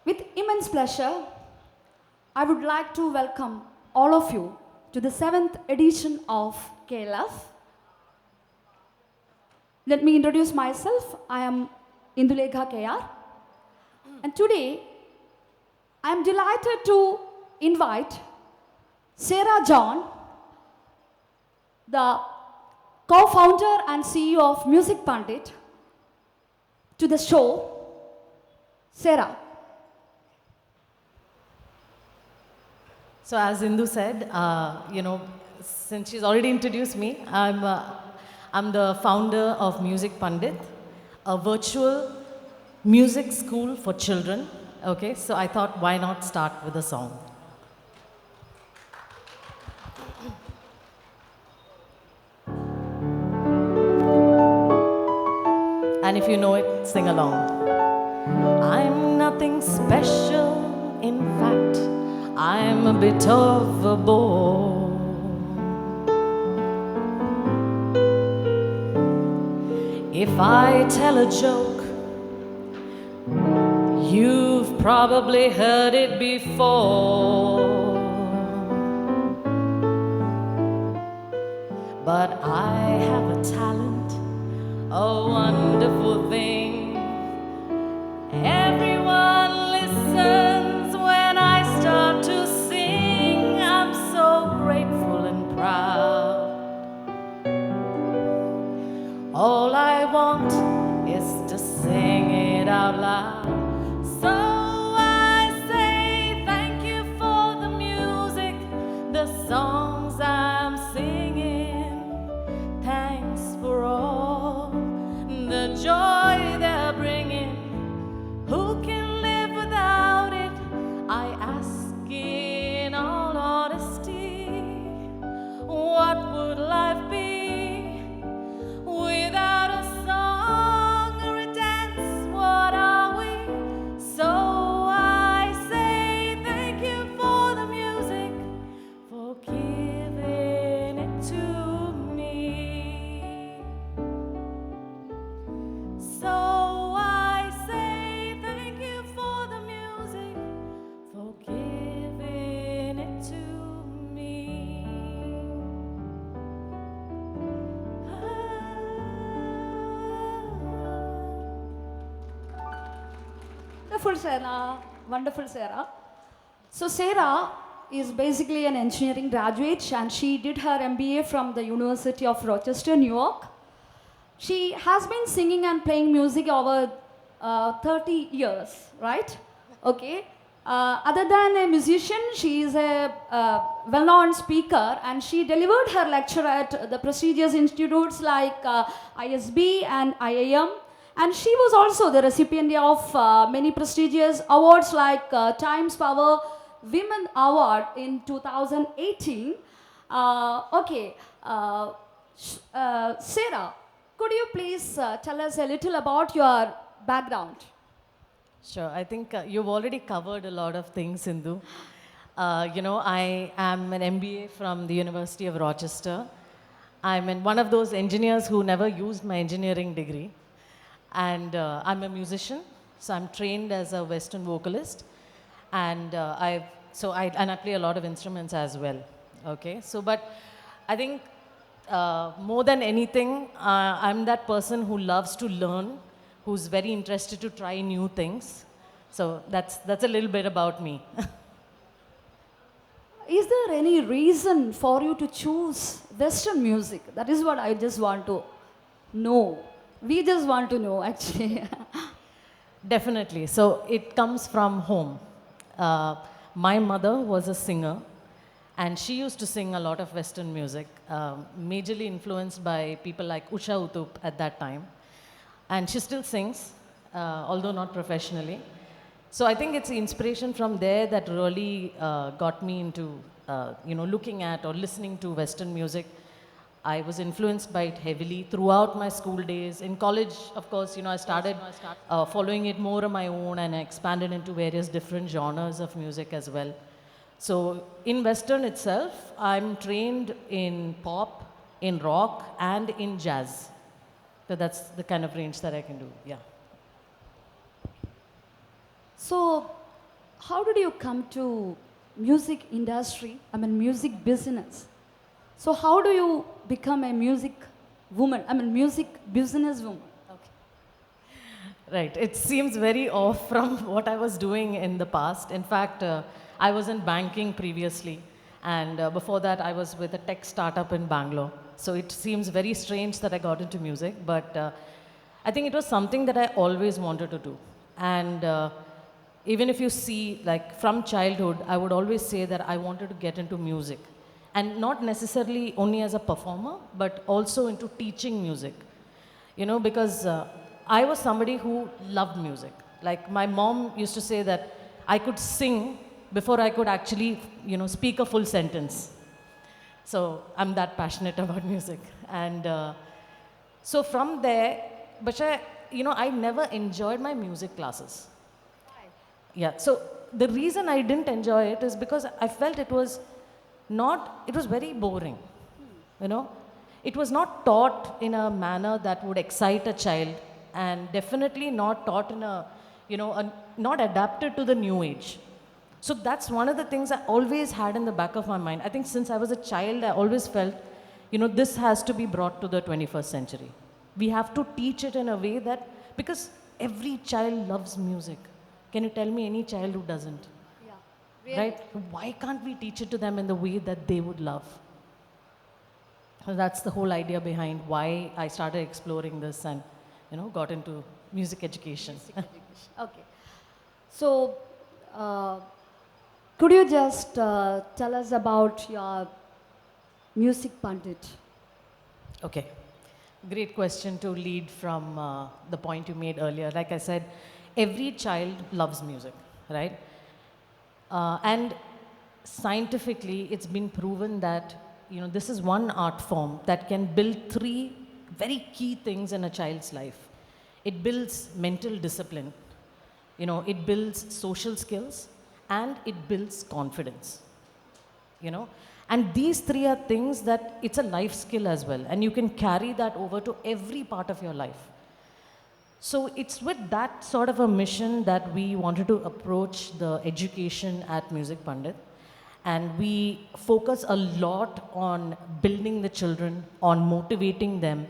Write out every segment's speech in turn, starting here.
With immense pleasure, I would like to welcome all of you to the 7th edition of KLF. Let me introduce myself. I am Indulekha KR. And today, I am delighted to invite Serah John, the co-founder and CEO of Music Pandit, to the show. Serah. So as Indu said, since she's already introduced me, I'm the founder of Music Pandit, a virtual music school for children. Okay, so I thought, why not start with a song? And if you know it, sing along. I'm nothing special, in fact, I'm a bit of a bore. If I tell a joke, you've probably heard it before. But I have a talent, a wonderful thing. Everyone listens when I start to sing. I'm so grateful and proud. All I want is to sing it out loud. So I say thank you for the music, the songs I'm singing. Thanks for all the joy they're bringing. Who can live without it? I ask in all honesty. What would life be without a song or a dance? What are we? So I say thank you for the music, for giving it to me. So I say thank you for the music, for giving it to me. Wonderful, Serah. Wonderful, Serah. So, Serah is basically an engineering graduate and she did her MBA from the University of Rochester, New York. She has been singing and playing music over 30 years, right? Okay. Other than a musician, she is a well-known speaker and she delivered her lecture at the prestigious institutes like ISB and IIM. And she was also the recipient of many prestigious awards like Times Power Women Award in 2018. Serah, could you please tell us a little about your background? Sure, I think you've already covered a lot of things, Sindhu. I am an MBA from the University of Rochester. I'm one of those engineers who never used my engineering degree. And I'm a musician, so I'm trained as a Western vocalist. And I play a lot of instruments as well. Okay, but I think more than anything, I'm that person who loves to learn, who's very interested to try new things. So that's a little bit about me. Is there any reason for you to choose Western music? That is what I just want to know. We just want to know, actually. Definitely. So it comes from home. My mother was a singer, and she used to sing a lot of Western music, majorly influenced by people like Usha Uthup at that time. And she still sings, although not professionally. So I think it's the inspiration from there that really got me into, looking at or listening to Western music. I was influenced by it heavily throughout my school days. In college, of course, I started following it more on my own and I expanded into various different genres of music as well. So in Western itself, I'm trained in pop, in rock, and in jazz. So that's the kind of range that I can do, yeah. So, how did you come to music industry? I mean, music business. So how do you become a music woman? I mean, music business woman. Right. It seems very off from what I was doing in the past. In fact, I was in banking previously, and before that, I was with a tech startup in Bangalore. So it seems very strange that I got into music, but I think it was something that I always wanted to do. And even if you see, like from childhood, I would always say that I wanted to get into music, and not necessarily only as a performer, but also into teaching music. Because I was somebody who loved music. Like my mom used to say that I could sing before I could actually, speak a full sentence. So I'm that passionate about music. And so from there, but I never enjoyed my music classes. Yeah, so the reason I didn't enjoy it is because I felt it was very boring, you know. It was not taught in a manner that would excite a child, and definitely not taught in not adapted to the new age. So that's one of the things I always had in the back of my mind. I think since I was a child, I always felt, this has to be brought to the 21st century. We have to teach it in a way that, because every child loves music. Can you tell me any child who doesn't? Yeah. Really? Right? Why can't we teach it to them in the way that they would love? So that's the whole idea behind why I started exploring this and, got into music education. Okay. So, could you just tell us about your music Pandit? Okay. Great question to lead from the point you made earlier. Like I said, every child loves music, right? And scientifically, it's been proven that, this is one art form that can build three very key things in a child's life. It builds mental discipline, it builds social skills, and it builds confidence, And these three are things that it's a life skill as well, and you can carry that over to every part of your life. So it's with that sort of a mission that we wanted to approach the education at Music Pandit. And we focus a lot on building the children, on motivating them,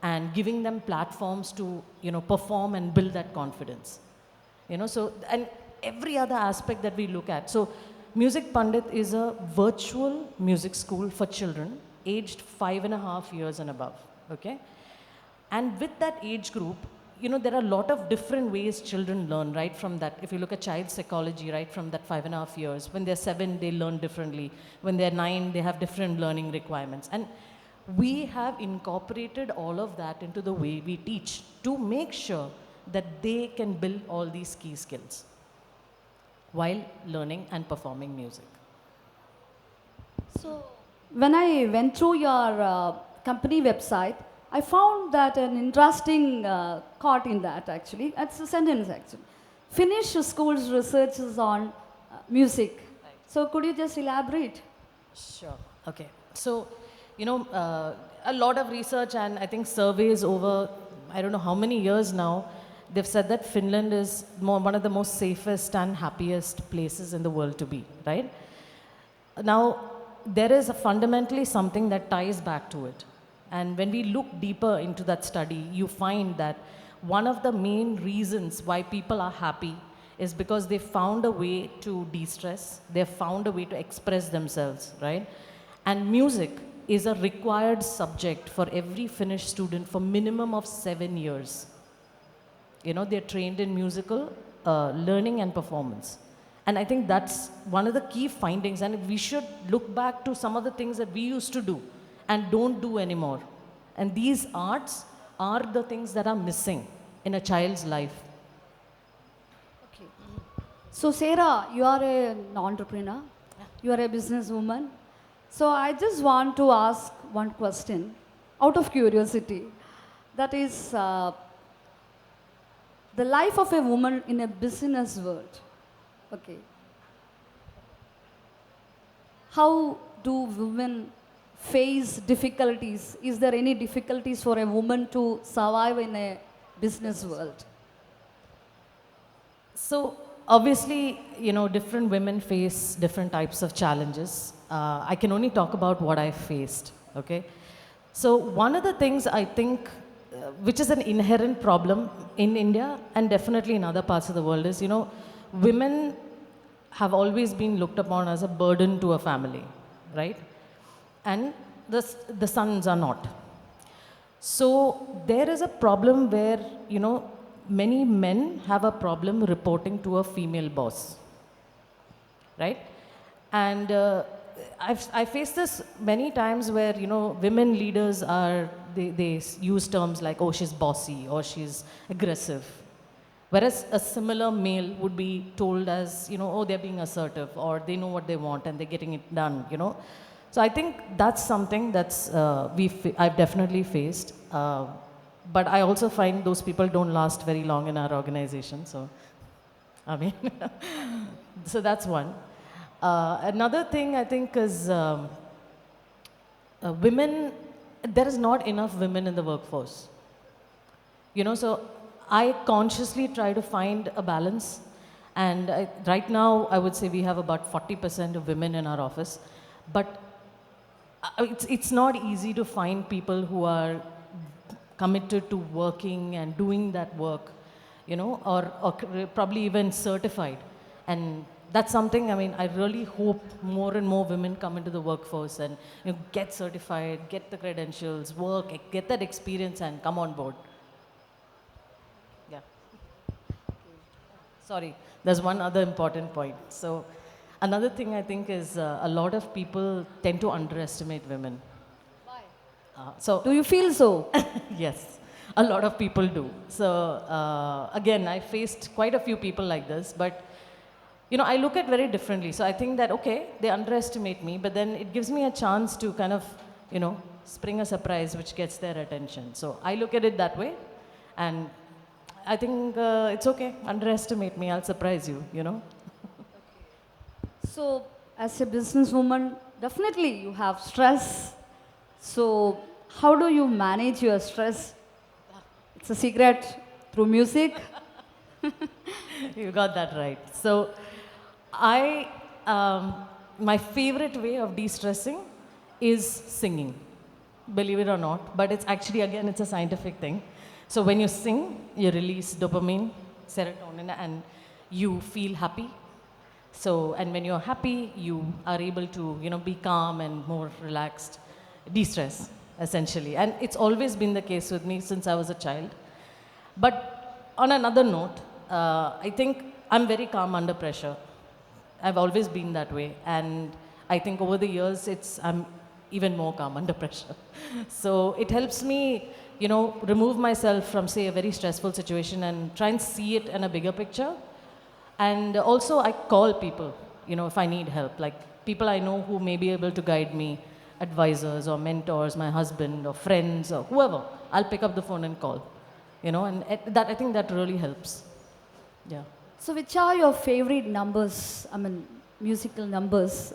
and giving them platforms to, perform and build that confidence. So, and every other aspect that we look at. So Music Pandit is a virtual music school for children aged 5.5 years and above, okay? And with that age group, there are a lot of different ways children learn, right from that. If you look at child psychology, right from that 5.5 years, when they're 7, they learn differently. When they're 9, they have different learning requirements. And we have incorporated all of that into the way we teach to make sure that they can build all these key skills while learning and performing music. So, when I went through your company website, I found that an interesting quote in that actually. It's a sentence actually. Finnish schools researches on music. Right. So, could you just elaborate? Sure. Okay. So, a lot of research and I think surveys over, I don't know how many years now, they've said that Finland is one of the most safest and happiest places in the world to be, right? Now, there is fundamentally something that ties back to it. And when we look deeper into that study, you find that one of the main reasons why people are happy is because they found a way to de-stress, they've found a way to express themselves, right? And music is a required subject for every Finnish student for minimum of 7 years. They're trained in musical learning and performance. And I think that's one of the key findings, and we should look back to some of the things that we used to do and don't do anymore. And these arts are the things that are missing in a child's life. Okay. So, Serah, you are an entrepreneur, you are a businesswoman. So, I just want to ask one question out of curiosity. That is, the life of a woman in a business world. Okay. How do women face difficulties? Is there any difficulties for a woman to survive in a business world? So, obviously, different women face different types of challenges. I can only talk about what I faced, okay? So one of the things I think, which is an inherent problem in India and definitely in other parts of the world is, women have always been looked upon as a burden to a family, right? And the sons are not. So there is a problem where, many men have a problem reporting to a female boss, right? And I faced this many times where, women leaders they use terms like, oh, she's bossy or she's aggressive. Whereas a similar male would be told as, oh, they're being assertive or they know what they want and they're getting it done. So I think that's something that's I've definitely faced. But I also find those people don't last very long in our organization. So, I mean, so that's one. Another thing I think is women, there is not enough women in the workforce. So I consciously try to find a balance. And right now, I would say we have about 40% of women in our office. But it's not easy to find people who are committed to working and doing that work, or probably even certified. And that's something, I really hope more and more women come into the workforce and get certified, get the credentials, work, get that experience and come on board. Yeah. Sorry, there's one other important point. So another thing I think is a lot of people tend to underestimate women. Do you feel so? Yes, a lot of people do. So again, I faced quite a few people like this, but I look at very differently. So I think that, okay, they underestimate me, but then it gives me a chance to kind of, spring a surprise which gets their attention. So I look at it that way, and I think it's okay, underestimate me, I'll surprise you. So, as a businesswoman, definitely you have stress. So, how do you manage your stress? It's a secret through music. You got that right. So, my favorite way of de-stressing is singing, believe it or not. But it's actually, again, it's a scientific thing. So when you sing, you release dopamine, serotonin, and you feel happy. So, and when you're happy, you are able to, be calm and more relaxed, de-stress, essentially. And it's always been the case with me since I was a child. But on another note, I think I'm very calm under pressure. I've always been that way. And I think over the years, I'm even more calm under pressure. So it helps me, remove myself from, say, a very stressful situation and try and see it in a bigger picture. And also, I call people, if I need help, like people I know who may be able to guide me, advisors or mentors, my husband or friends or whoever. I'll pick up the phone and call, and that I think that really helps. Yeah. So, which are your favorite numbers? Musical numbers.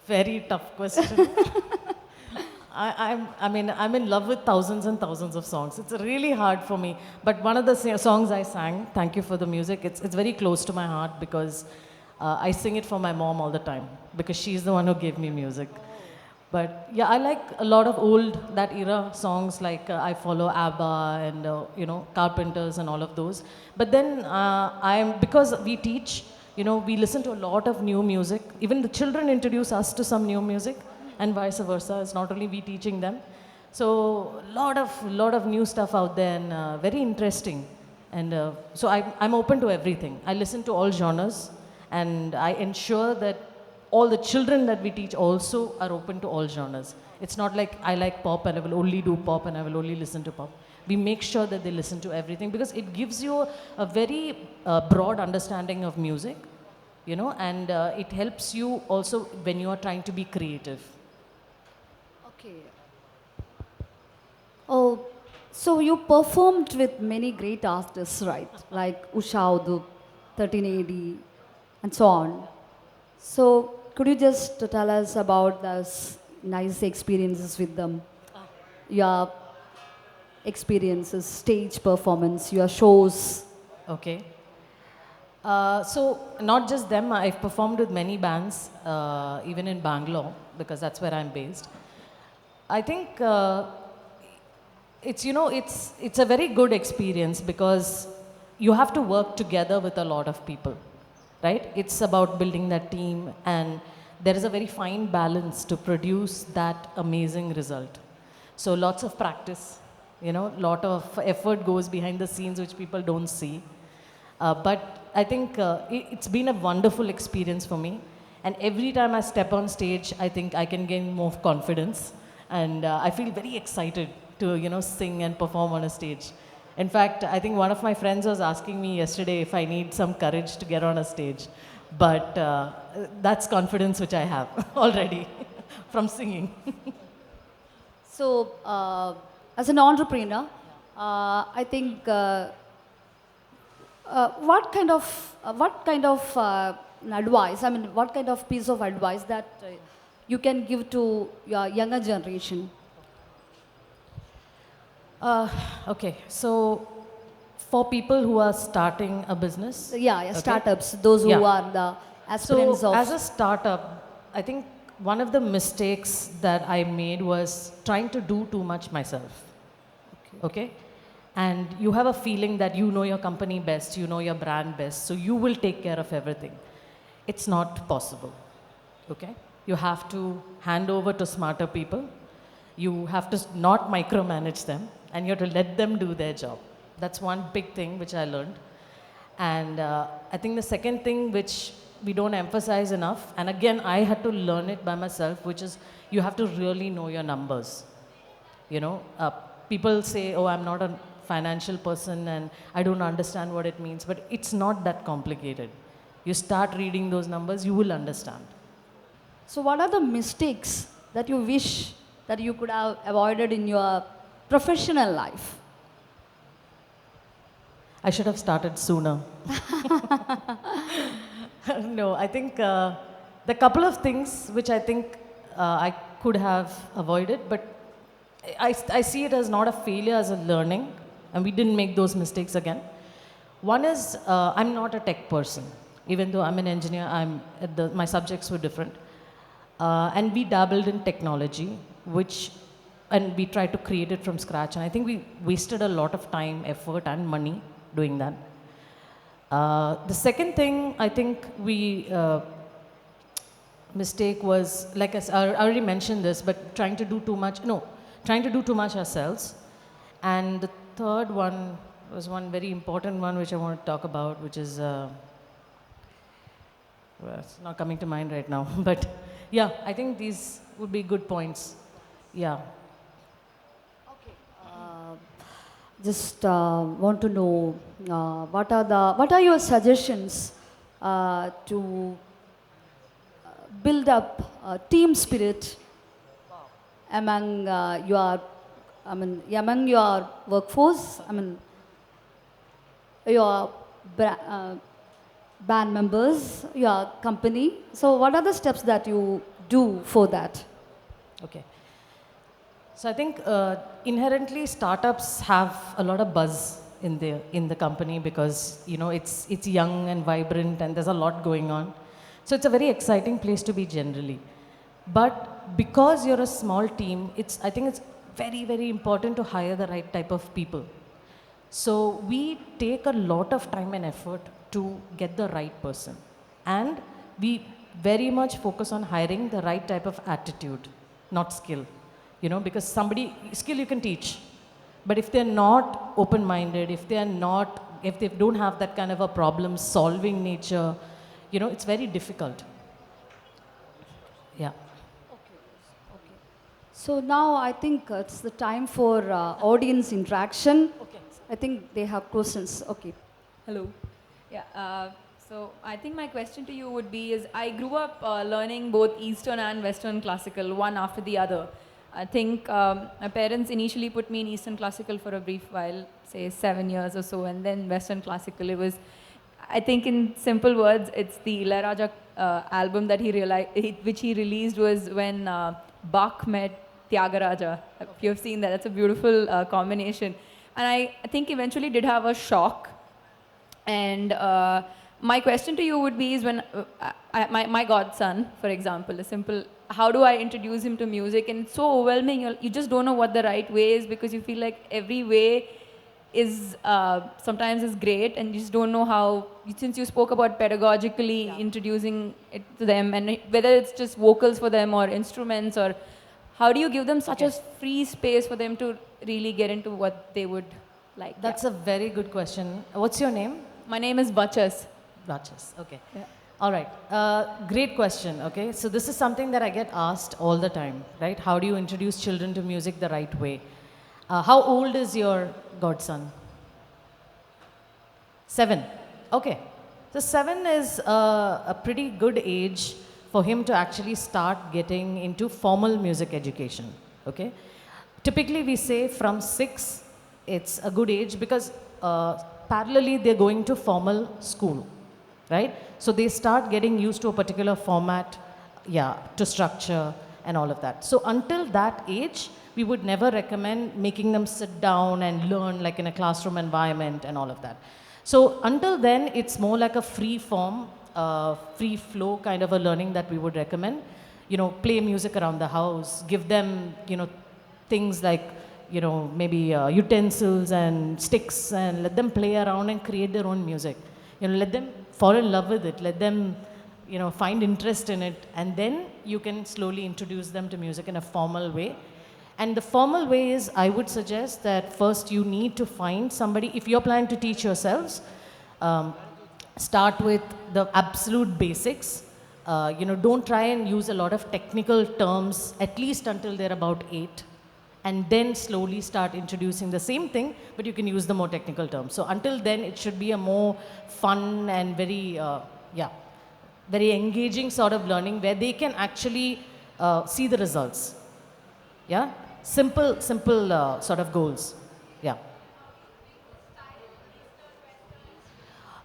Very tough question. I'm in love with thousands and thousands of songs. It's really hard for me. But one of the songs I sang, thank you for the music, it's very close to my heart because I sing it for my mom all the time because she's the one who gave me music. But yeah, I like a lot of old, that era songs like I Follow ABBA and, Carpenters and all of those. But then because we teach, we listen to a lot of new music. Even the children introduce us to some new music. And vice versa. It's not only we teaching them. So a lot of new stuff out there and very interesting. And so I'm open to everything. I listen to all genres and I ensure that all the children that we teach also are open to all genres. It's not like I like pop and I will only do pop and I will only listen to pop. We make sure that they listen to everything because it gives you a very broad understanding of music, and it helps you also when you are trying to be creative. Okay. Oh, so you performed with many great artists, right? Like Usha Udup, 1380, and so on. So could you just tell us about those nice experiences with them? Your experiences, stage performance, your shows. Okay. So not just them, I've performed with many bands, even in Bangalore, because that's where I'm based. I think it's a very good experience because you have to work together with a lot of people, right? It's about building that team, and there is a very fine balance to produce that amazing result. So lots of practice, lot of effort goes behind the scenes which people don't see. But I think it's been a wonderful experience for me. And every time I step on stage, I think I can gain more confidence. And I feel very excited to, sing and perform on a stage. In fact, I think one of my friends was asking me yesterday if I need some courage to get on a stage. But that's confidence which I have already from singing. So, as an entrepreneur, I think what kind of advice? I mean, what kind of piece of advice that you can give to your younger generation? Okay, so for people who are starting a business. So, yeah, okay? startups, those who Yeah. are the aspirants So of. as a startup, I think one of the mistakes that I made was trying to do too much myself. Okay? And you have a feeling that you know your company best, you know your brand best, so you will take care of everything. It's not possible. Okay? You have to hand over to smarter people. You have to not micromanage them, and you have to let them do their job. That's one big thing which I learned. And I think the second thing which we don't emphasize enough, and again, I had to learn it by myself, which is you have to really know your numbers. People say, oh, I'm not a financial person and I don't understand what it means, but it's not that complicated. You start reading those numbers, you will understand. So, what are the mistakes that you wish that you could have avoided in your professional life? I should have started sooner. No, I think the couple of things which I think I could have avoided, but I see it as not a failure, as a learning, and we didn't make those mistakes again. One is I'm not a tech person. Even though I'm an engineer, my subjects were different. And we dabbled in technology, and we tried to create it from scratch. And I think we wasted a lot of time, effort, and money doing that. The second thing I think mistake was, like I already mentioned this, but trying to do too much ourselves. And the third one was one very important one which I want to talk about, which is, well, it's not coming to mind right now, but yeah, I think these would be good points. Yeah. Just want to know what are your suggestions to build up team spirit among among your workforce, your band members, your company. So, what are the steps that you do for that? Okay. So I think inherently startups have a lot of buzz in the company because it's young and vibrant and there's a lot going on. So it's a very exciting place to be generally. But because you're a small team, I think it's very, very important to hire the right type of people. So we take a lot of time and effort to get the right person. And we very much focus on hiring the right type of attitude, not skill. Because skill you can teach. But if they're not open-minded, if they don't have that kind of a problem-solving nature, it's very difficult. Yeah. Okay. So now I think it's the time for audience interaction. Okay. I think they have questions. Okay. Hello. Yeah. So I think my question to you would be is I grew up learning both Eastern and Western classical, one after the other. I think my parents initially put me in Eastern classical for a brief while, say 7 years or so, and then Western classical. It was, I think in simple words, it's the Ilaiyaraaja album that which he released was when Bach met Tyagaraja. If you have seen that, that's a beautiful combination. And I think eventually did have a shock. And my question to you would be is when my godson, for example, a simple, how do I introduce him to music? And it's so overwhelming. You just don't know what the right way is because you feel like every way is sometimes is great, and you just don't know how. Since you spoke about pedagogically introducing it to them, and whether it's just vocals for them or instruments, or how do you give them such a free space for them to really get into what they would like? That's a very good question. What's your name? My name is Bachas. Ratchas. Okay. Yeah. All right. Great question. Okay. So this is something that I get asked all the time, right? How do you introduce children to music the right way? How old is your godson? 7. Okay. So 7 is a pretty good age for him to actually start getting into formal music education. Okay. Typically, we say from 6, it's a good age because parallelly they're going to formal school, right? So they start getting used to a particular format, to structure and all of that. So until that age, we would never recommend making them sit down and learn like in a classroom environment and all of that. So until then, it's more like a free form, free flow kind of a learning that we would recommend. You know, play music around the house, give them, things like, maybe utensils and sticks, and let them play around and create their own music. Let them fall in love with it, let them, find interest in it, and then you can slowly introduce them to music in a formal way. And the formal way is, I would suggest that first you need to find somebody, if you're planning to teach yourselves, start with the absolute basics. Don't try and use a lot of technical terms, at least until they're about 8. And then slowly start introducing the same thing, but you can use the more technical terms. So until then, it should be a more fun and very, very engaging sort of learning where they can actually see the results. Yeah? Simple sort of goals. Yeah.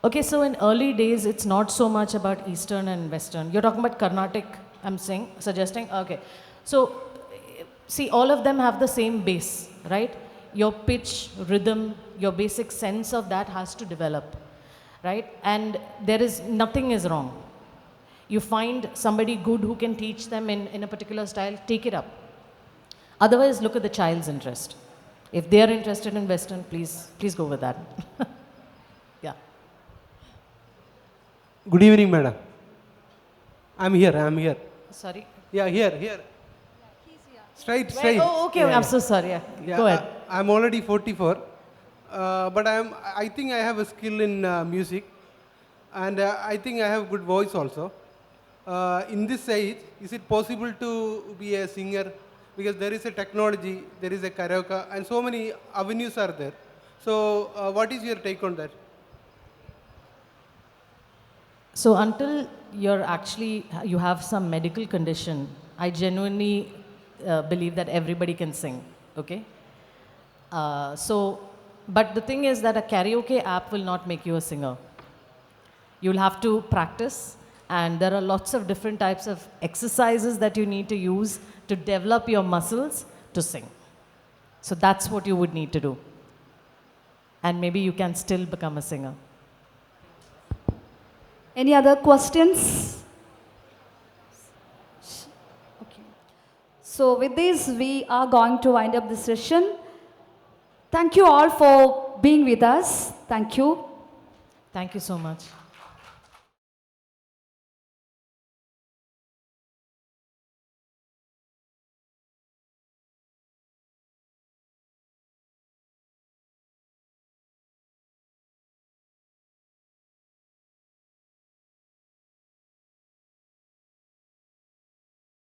Okay, so in early days, it's not so much about Eastern and Western. You're talking about Carnatic, I'm suggesting? Okay. So, see, all of them have the same base, right? Your pitch, rhythm, your basic sense of that has to develop, right? And nothing is wrong. You find somebody good who can teach them in a particular style, take it up. Otherwise, look at the child's interest. If they are interested in Western, please go with that. Yeah. Good evening, madam. I'm here. Sorry? Yeah, here. Straight. Oh, okay. Yeah. I'm so sorry. Yeah. Go ahead. I'm already 44, but I think I have a skill in music, and I think I have good voice also. In this age, is it possible to be a singer? Because there is a technology, there is a karaoke, and so many avenues are there. So, what is your take on that? So until you have some medical condition, I genuinely believe that everybody can sing, okay? But the thing is that a karaoke app will not make you a singer. You'll have to practice, and there are lots of different types of exercises that you need to use to develop your muscles to sing. So that's what you would need to do. And maybe you can still become a singer. Any other questions? Okay. So with this, we are going to wind up this session. Thank you all for being with us. Thank you. Thank you so much.